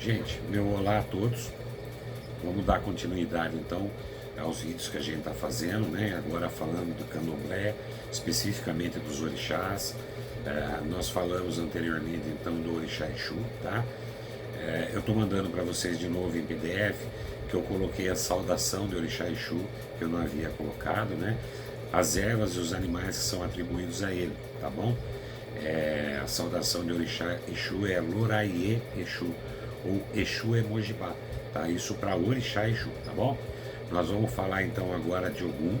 Gente, meu olá a todos. Vamos dar continuidade então aos vídeos que a gente está fazendo, né? Agora falando do candomblé, especificamente dos orixás. Nós falamos anteriormente então do orixá Exu, tá? Eu estou mandando para vocês de novo em PDF que eu coloquei a saudação de orixá Exu, que eu não havia colocado, né? As ervas e os animais que são atribuídos a ele, tá bom? A saudação de orixá Exu é Loraiê Exu, ou Exu Emojibá, tá? Isso para orixá Exu, tá bom? Nós vamos falar então agora de Ogum.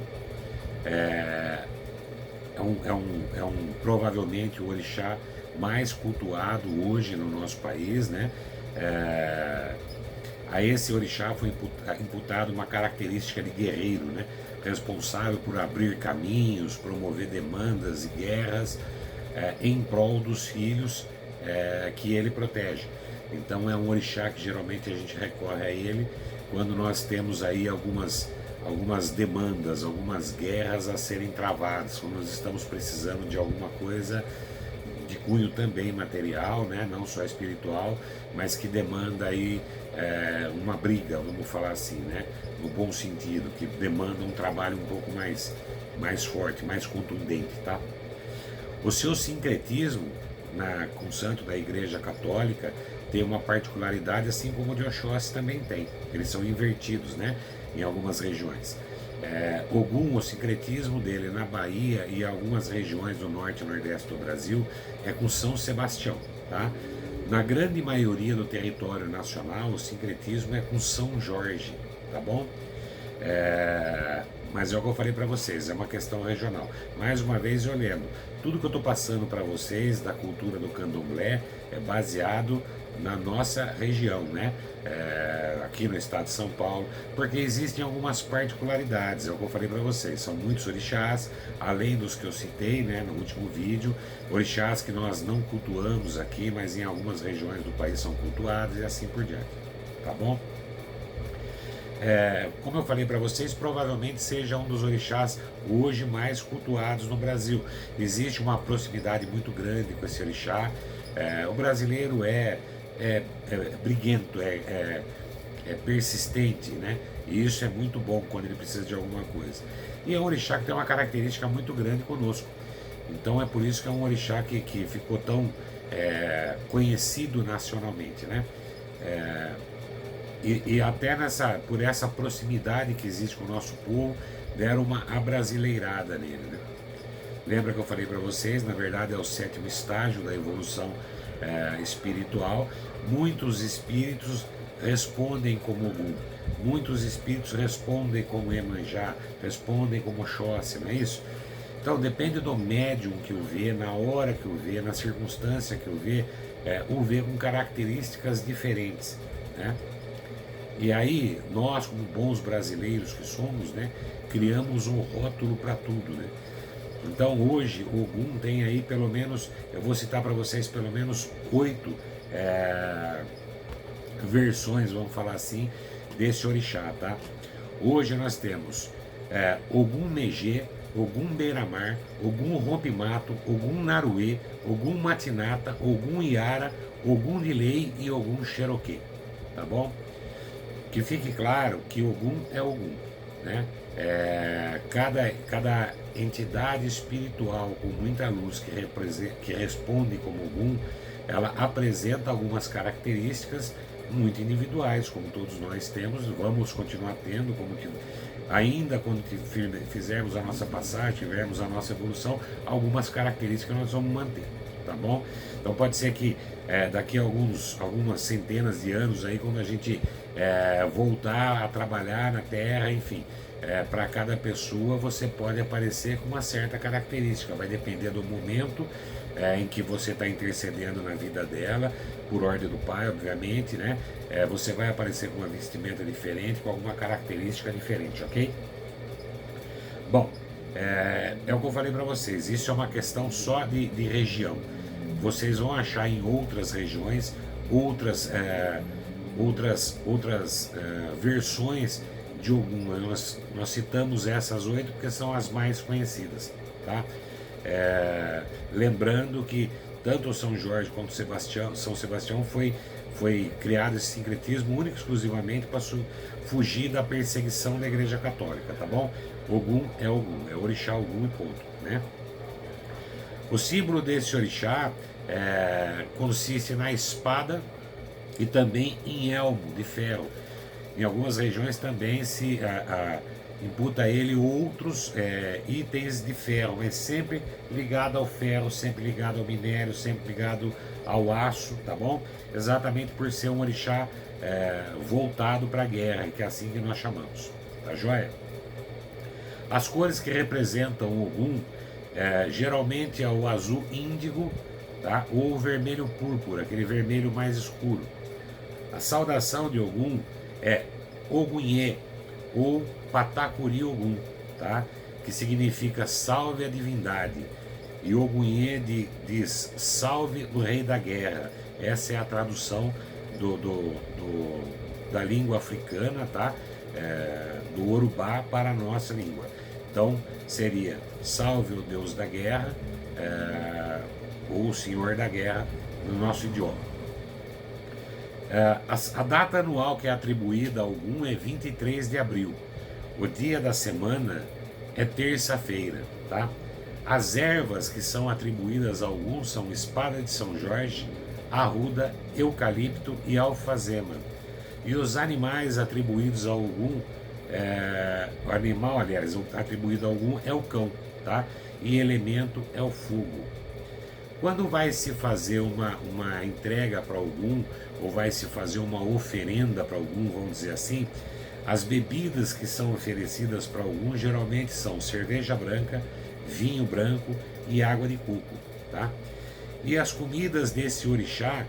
Provavelmente o orixá mais cultuado hoje no nosso país, né? A esse orixá foi imputado uma característica de guerreiro, né? Responsável por abrir caminhos, promover demandas e guerras em prol dos filhos que ele protege. Então é um orixá que geralmente a gente recorre a ele quando nós temos aí algumas demandas, algumas guerras a serem travadas, quando nós estamos precisando de alguma coisa de cunho também material, né? Não só espiritual, mas que demanda aí uma briga, vamos falar assim, né? No bom sentido, que demanda um trabalho um pouco mais forte, mais contundente, tá? O seu sincretismo com o santo da Igreja Católica tem uma particularidade, assim como o de Oxóssi também tem. Eles são invertidos, né, em algumas regiões. Ogum, o sincretismo dele na Bahia e algumas regiões do norte e nordeste do Brasil é com São Sebastião, tá? Na grande maioria do território nacional, o sincretismo é com São Jorge, tá bom? Mas é o que eu falei para vocês, é uma questão regional. Mais uma vez, olhando, tudo que eu estou passando para vocês da cultura do candomblé é baseado na nossa região, né? Aqui no estado de São Paulo, porque existem algumas particularidades, é o que eu falei para vocês, são muitos orixás, além dos que eu citei, né, no último vídeo, orixás que nós não cultuamos aqui, mas em algumas regiões do país são cultuados e assim por diante, tá bom? Como eu falei para vocês, provavelmente seja um dos orixás hoje mais cultuados no Brasil. Existe uma proximidade muito grande com esse orixá. O brasileiro é briguento, é persistente, né? E isso é muito bom quando ele precisa de alguma coisa. E é um orixá que tem uma característica muito grande conosco. Então é por isso que é um orixá que ficou tão conhecido nacionalmente, né? E até por essa proximidade que existe com o nosso povo, deram uma abrasileirada nele, né? Lembra que eu falei para vocês, na verdade é o 7º estágio da evolução espiritual. Muitos espíritos respondem como Ogum, muitos espíritos respondem como Iemanjá, respondem como Oxóssi, não é isso? Então depende do médium que o vê, na hora que o vê, na circunstância que o vê com características diferentes, né? E aí, nós, como bons brasileiros que somos, né, criamos um rótulo para tudo, né? Então, hoje, o Ogum tem aí pelo menos, eu vou citar para vocês pelo menos 8 versões, vamos falar assim, desse orixá, tá? Hoje nós temos Ogum Megê, Ogum Beira-Mar, Ogum Rompe-Mato, Ogum Naruê, Ogum Matinata, Ogum Iara, Ogum Dilei e Ogum Cherokee, tá bom? Que fique claro que Ogum é Ogum, né? Cada entidade espiritual com muita luz que responde como Ogum, ela apresenta algumas características muito individuais, como todos nós temos, vamos continuar tendo, ainda quando fizermos a nossa passagem, tivermos a nossa evolução, algumas características nós vamos manter, tá bom? Então pode ser que daqui a algumas centenas de anos aí, quando a gente voltar a trabalhar na Terra, enfim, para cada pessoa você pode aparecer com uma certa característica, vai depender do momento em que você está intercedendo na vida dela, por ordem do Pai, obviamente, né? Você vai aparecer com uma vestimenta diferente, com alguma característica diferente, ok? Bom, é o que eu falei para vocês, isso é uma questão só de região. Vocês vão achar em outras regiões outras versões de Ogum. Nós citamos essas 8 porque são as mais conhecidas, tá? Lembrando que tanto o São Jorge quanto o São Sebastião foi criado esse sincretismo único e exclusivamente para fugir da perseguição da Igreja Católica, tá bom? Ogum, é orixá Ogum e ponto, né? O símbolo desse orixá consiste na espada e também em elmo de ferro. Em algumas regiões também se imputa a ele outros itens de ferro, mas sempre ligado ao ferro, sempre ligado ao minério, sempre ligado ao aço, tá bom? Exatamente por ser um orixá voltado para a guerra, que é assim que nós chamamos, tá joia? As cores que representam o Ogum geralmente é o azul índigo, tá? Ou o vermelho púrpura, aquele vermelho mais escuro. A saudação de Ogum é Ogunhê ou Patacuri Ogum, tá? Que significa salve a divindade. E Ogunhê diz salve o rei da guerra. Essa é a tradução da língua africana, tá? Do Urubá para a nossa língua. Então seria salve o Deus da guerra, ou o Senhor da guerra no nosso idioma. A data anual que é atribuída a Ogum é 23 de abril. O dia da semana é terça-feira, tá? As ervas que são atribuídas a Ogum são espada de São Jorge, arruda, eucalipto e alfazema. E os animais atribuídos ao Ogum, o animal, aliás, atribuído ao Ogum é o cão, tá? E elemento é o fogo. Quando vai se fazer uma entrega para Ogum, ou vai se fazer uma oferenda para Ogum, vamos dizer assim, as bebidas que são oferecidas para Ogum geralmente são cerveja branca, vinho branco e água de coco, tá? E as comidas desse orixá,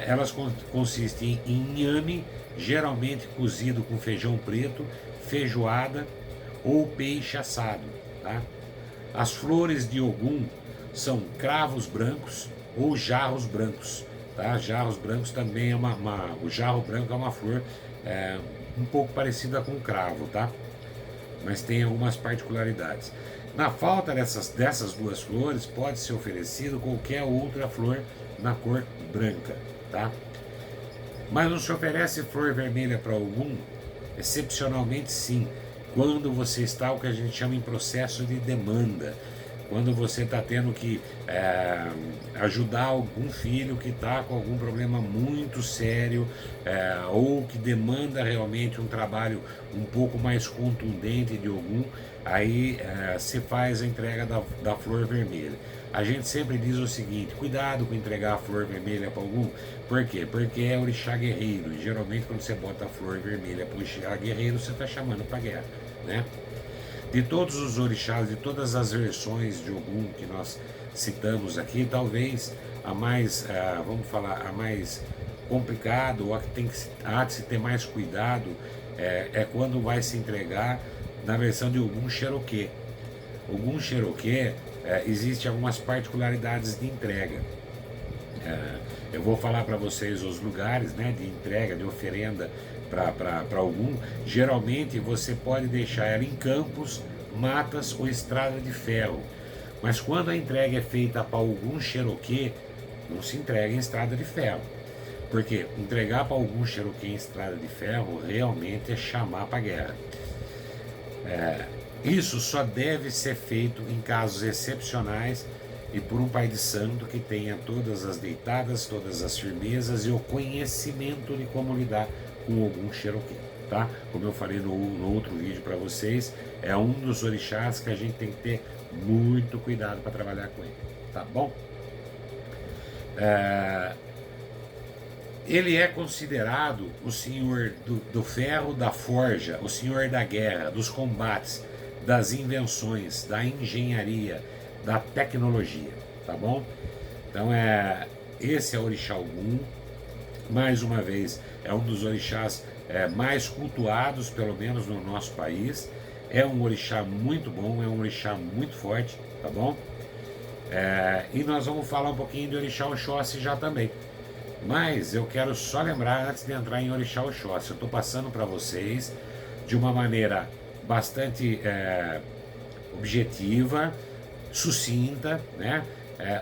elas consistem em inhame, geralmente cozido com feijão preto, feijoada ou peixe assado, tá? As flores de Ogum são cravos brancos ou jarros brancos, tá? Jarros brancos também o jarro branco é uma flor um pouco parecida com o cravo, tá? Mas tem algumas particularidades. Na falta dessas duas flores, pode ser oferecido qualquer outra flor na cor branca, tá? Mas não se oferece flor vermelha para Ogum? Excepcionalmente sim, quando você está o que a gente chama em processo de demanda, quando você está tendo que ajudar algum filho que está com algum problema muito sério, ou que demanda realmente um trabalho um pouco mais contundente de Ogum, aí se faz a entrega da flor vermelha. A gente sempre diz o seguinte: cuidado com entregar a flor vermelha para Ogum. Por quê? Porque é orixá guerreiro, e geralmente quando você bota a flor vermelha para o orixá guerreiro, você está chamando para guerra, né? De todos os orixás, de todas as versões de Ogum que nós citamos aqui, talvez a mais, vamos falar, a mais complicada, ou a que há de se ter mais cuidado, é quando vai se entregar na versão de Ogum Cherokee. Ogum Cherokee, existem algumas particularidades de entrega. Eu vou falar para vocês os lugares, né, de entrega, de oferenda para Ogum. Geralmente você pode deixar ela em campos, matas ou estrada de ferro. Mas quando a entrega é feita para Ogum Cherokee, não se entrega em estrada de ferro. Porque entregar para Ogum Cherokee em estrada de ferro realmente é chamar para guerra. Isso só deve ser feito em casos excepcionais e por um pai de santo que tenha todas as deitadas, todas as firmezas e o conhecimento de como lidar com Ogum Cherokee, tá? Como eu falei no outro vídeo para vocês, é um dos orixás que a gente tem que ter muito cuidado para trabalhar com ele, tá bom? Ele é considerado o senhor do ferro, da forja, o senhor da guerra, dos combates, das invenções, da engenharia, da tecnologia, tá bom? Então esse é o orixá Ogum. Mais uma vez, é um dos orixás mais cultuados, pelo menos no nosso país. É um orixá muito bom, é um orixá muito forte, tá bom? E nós vamos falar um pouquinho de orixá Oxóssi já também. Mas eu quero só lembrar, antes de entrar em orixá Oxóssi, eu estou passando para vocês de uma maneira bastante objetiva, sucinta, né?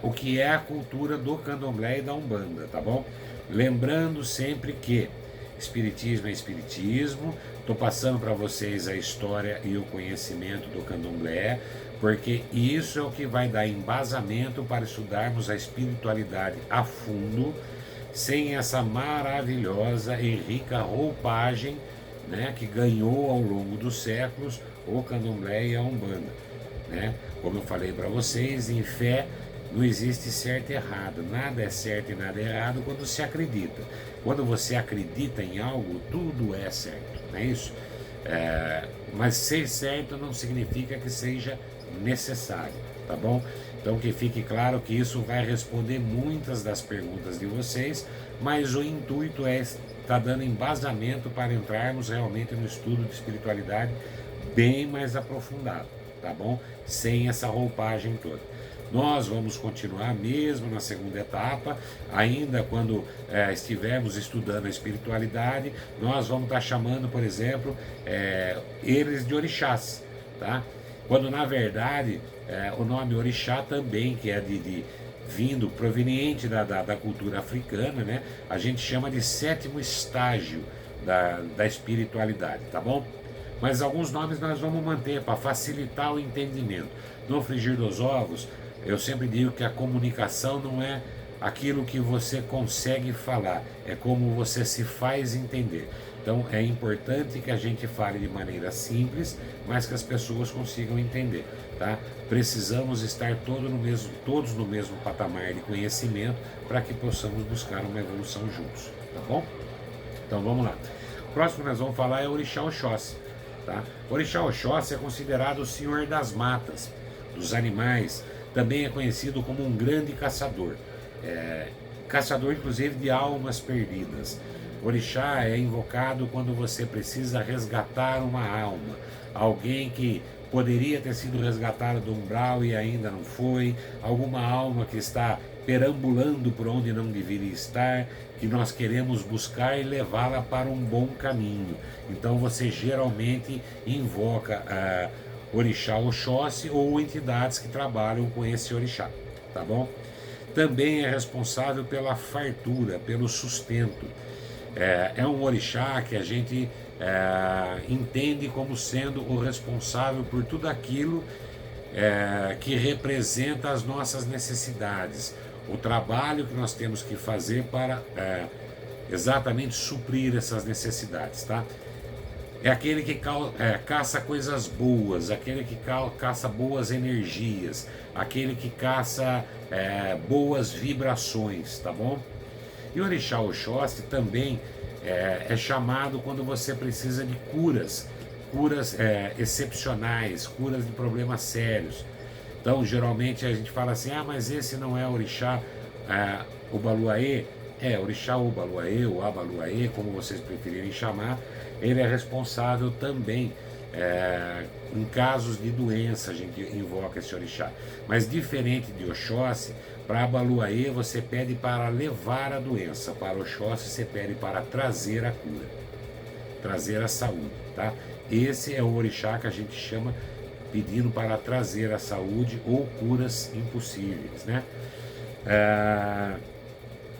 o que é a cultura do candomblé e da umbanda, tá bom? Lembrando sempre que espiritismo é espiritismo. Estou passando para vocês a história e o conhecimento do candomblé, porque isso é o que vai dar embasamento para estudarmos a espiritualidade a fundo, sem essa maravilhosa e rica roupagem, né, que ganhou ao longo dos séculos o candomblé e a umbanda, né? Como eu falei para vocês, em fé não existe certo e errado, nada é certo e nada é errado quando se acredita. Quando você acredita em algo, tudo é certo, não é isso? Mas ser certo não significa que seja necessário, tá bom? Então que fique claro que isso vai responder muitas das perguntas de vocês, mas o intuito é estar dando embasamento para entrarmos realmente no estudo de espiritualidade bem mais aprofundado, tá bom? Sem essa roupagem toda. Nós vamos continuar mesmo na segunda etapa, ainda quando estivermos estudando a espiritualidade, nós vamos estar chamando, por exemplo, eles de orixás, tá? Quando na verdade o nome orixá também, que é vindo, proveniente da cultura africana, né? A gente chama de sétimo estágio da espiritualidade, tá bom? Mas alguns nomes nós vamos manter para facilitar o entendimento. No frigir dos ovos, eu sempre digo que a comunicação não é aquilo que você consegue falar, é como você se faz entender. Então é importante que a gente fale de maneira simples, mas que as pessoas consigam entender, tá? Precisamos estar todos no mesmo patamar de conhecimento para que possamos buscar uma evolução juntos, tá bom? Então vamos lá. O próximo que nós vamos falar é Orixá Oxóssi, tá? Orixá Oxóssi é considerado o senhor das matas, dos animais, também é conhecido como um grande caçador, caçador inclusive de almas perdidas. Orixá é invocado quando você precisa resgatar uma alma, alguém que poderia ter sido resgatado do umbral e ainda não foi, alguma alma que está perambulando por onde não deveria estar, que nós queremos buscar e levá-la para um bom caminho. Então você geralmente invoca Orixá Oxóssi ou entidades que trabalham com esse orixá, tá bom? Também é responsável pela fartura, pelo sustento. É um orixá que a gente entende como sendo o responsável por tudo aquilo que representa as nossas necessidades, o trabalho que nós temos que fazer para exatamente suprir essas necessidades, tá? É aquele que caça coisas boas, aquele que caça boas energias, aquele que caça boas vibrações, tá bom? E o Orixá Oxóssi também é chamado quando você precisa de curas excepcionais, curas de problemas sérios. Então, geralmente a gente fala assim, mas esse não é Orixá Obaluaê. Orixá Obaluaê ou Abaluaê, como vocês preferirem chamar, ele é responsável também em casos de doença, a gente invoca esse orixá. Mas diferente de Oxóssi, para Abaluaê você pede para levar a doença, para Oxóssi você pede para trazer a cura, trazer a saúde, tá? Esse é o orixá que a gente chama pedindo para trazer a saúde ou curas impossíveis, né?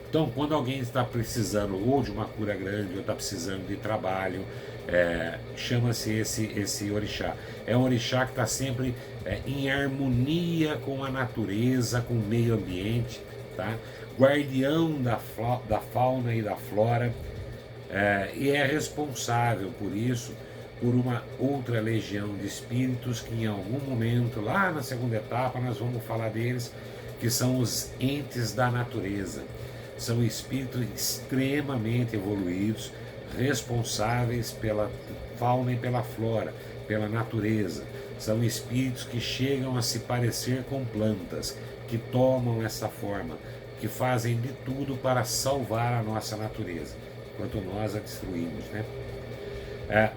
Então, quando alguém está precisando ou de uma cura grande ou está precisando de trabalho, chama-se esse orixá. É um orixá que está sempre em harmonia com a natureza, com o meio ambiente, tá? Guardião da fauna e da flora, e é responsável por isso, por uma outra legião de espíritos que em algum momento, lá na segunda etapa, nós vamos falar deles, que são os entes da natureza. São espíritos extremamente evoluídos, responsáveis pela fauna e pela flora, pela natureza. São espíritos que chegam a se parecer com plantas, que tomam essa forma, que fazem de tudo para salvar a nossa natureza, enquanto nós a destruímos, né?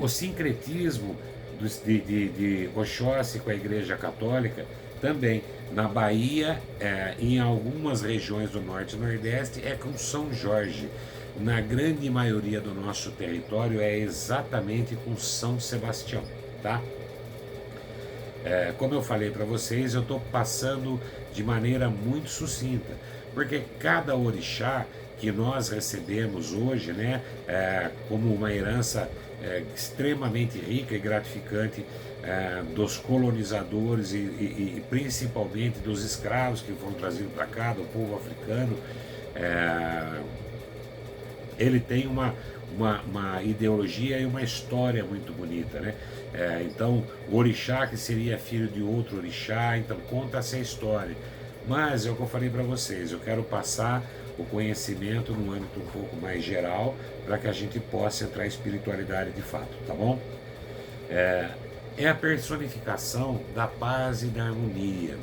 O sincretismo de Oxóssi com a Igreja Católica também, na Bahia, em algumas regiões do Norte e Nordeste, é com São Jorge. Na grande maioria do nosso território é exatamente com São Sebastião, tá? Como eu falei para vocês, eu estou passando de maneira muito sucinta, porque cada orixá que nós recebemos hoje, né, como uma herança extremamente rica e gratificante dos colonizadores e principalmente dos escravos que foram trazidos para cá, do povo africano, ele tem uma ideologia e uma história muito bonita, né? Então, o orixá que seria filho de outro orixá, então conta essa história. Mas é o que eu falei para vocês, eu quero passar o conhecimento num âmbito um pouco mais geral, para que a gente possa entrar em espiritualidade de fato, tá bom? É a personificação da paz e da harmonia,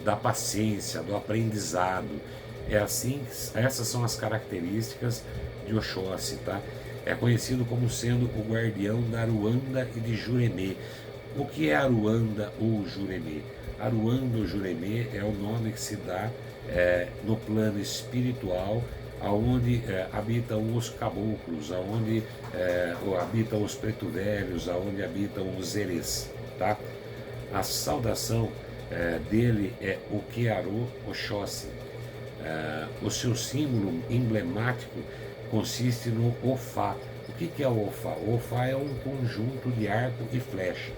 da paciência, do aprendizado. É assim, essas são as características de Oxóssi, tá? É conhecido como sendo o guardião da Aruanda e de Juremê. O que é Aruanda ou Juremê? Aruanda ou Juremê é o nome que se dá no plano espiritual, aonde habitam os caboclos, aonde habitam os preto velhos, aonde habitam os erês, tá? A saudação dele é o Kearu Oxóssi. O seu símbolo emblemático consiste no Ofá. O que é o Ofá? O Ofá é um conjunto de arco e flecha.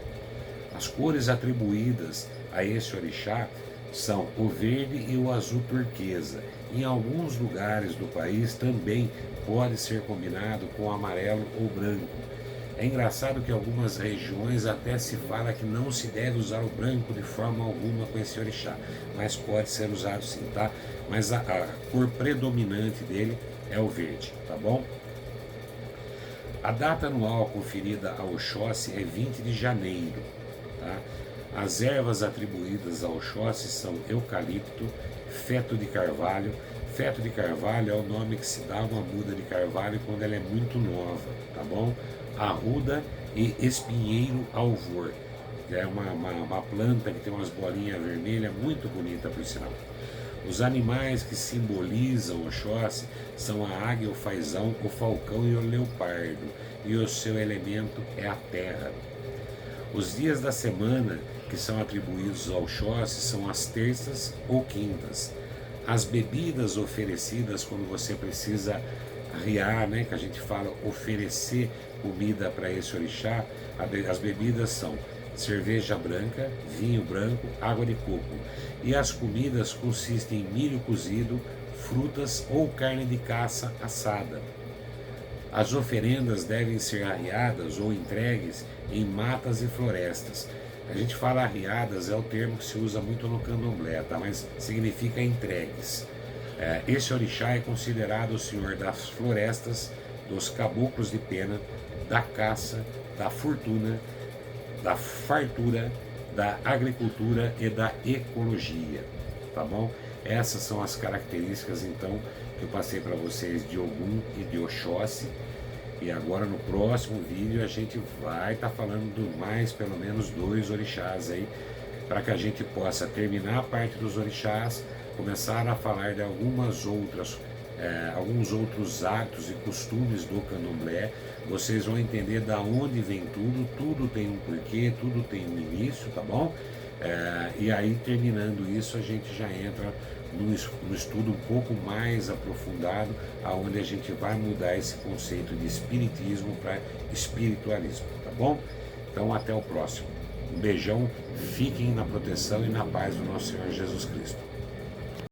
As cores atribuídas a esse orixá são o verde e o azul turquesa. Em alguns lugares do país também pode ser combinado com amarelo ou branco. É engraçado que em algumas regiões até se fala que não se deve usar o branco de forma alguma com esse orixá, mas pode ser usado sim, tá? Mas a cor predominante dele é o verde, tá bom? A data anual conferida ao Oxóssi é 20 de janeiro, tá? As ervas atribuídas ao Oxóssi são eucalipto, feto de carvalho. Feto de carvalho é o nome que se dá a uma muda de carvalho quando ela é muito nova, tá bom? Arruda e espinheiro alvor, que é uma planta que tem umas bolinhas vermelhas, muito bonita por sinal. Os animais que simbolizam o Oxóssi são a águia, o fazão, o falcão e o leopardo, e o seu elemento é a terra. Os dias da semana que são atribuídos ao Oxóssi são as terças ou quintas. As bebidas oferecidas quando você precisa arriar, né, que a gente fala oferecer comida para esse orixá, as bebidas são cerveja branca, vinho branco, água de coco. E as comidas consistem em milho cozido, frutas ou carne de caça assada. As oferendas devem ser arriadas ou entregues em matas e florestas. A gente fala arriadas, é o termo que se usa muito no candomblé, tá? Mas significa entregues. Esse orixá é considerado o senhor das florestas, dos caboclos de pena, da caça, da fortuna, da fartura, da agricultura e da ecologia, tá bom? Essas são as características então que eu passei para vocês de Ogum e de Oxóssi. E agora no próximo vídeo a gente vai estar falando do mais pelo menos 2 orixás aí, para que a gente possa terminar a parte dos orixás, começar a falar de alguns outros hábitos e costumes do candomblé. Vocês vão entender da onde vem tudo, tudo tem um porquê, tudo tem um início, tá bom? E aí terminando isso a gente já entra num estudo um pouco mais aprofundado, aonde a gente vai mudar esse conceito de espiritismo para espiritualismo, tá bom? Então até o próximo. Um beijão, fiquem na proteção e na paz do nosso Senhor Jesus Cristo.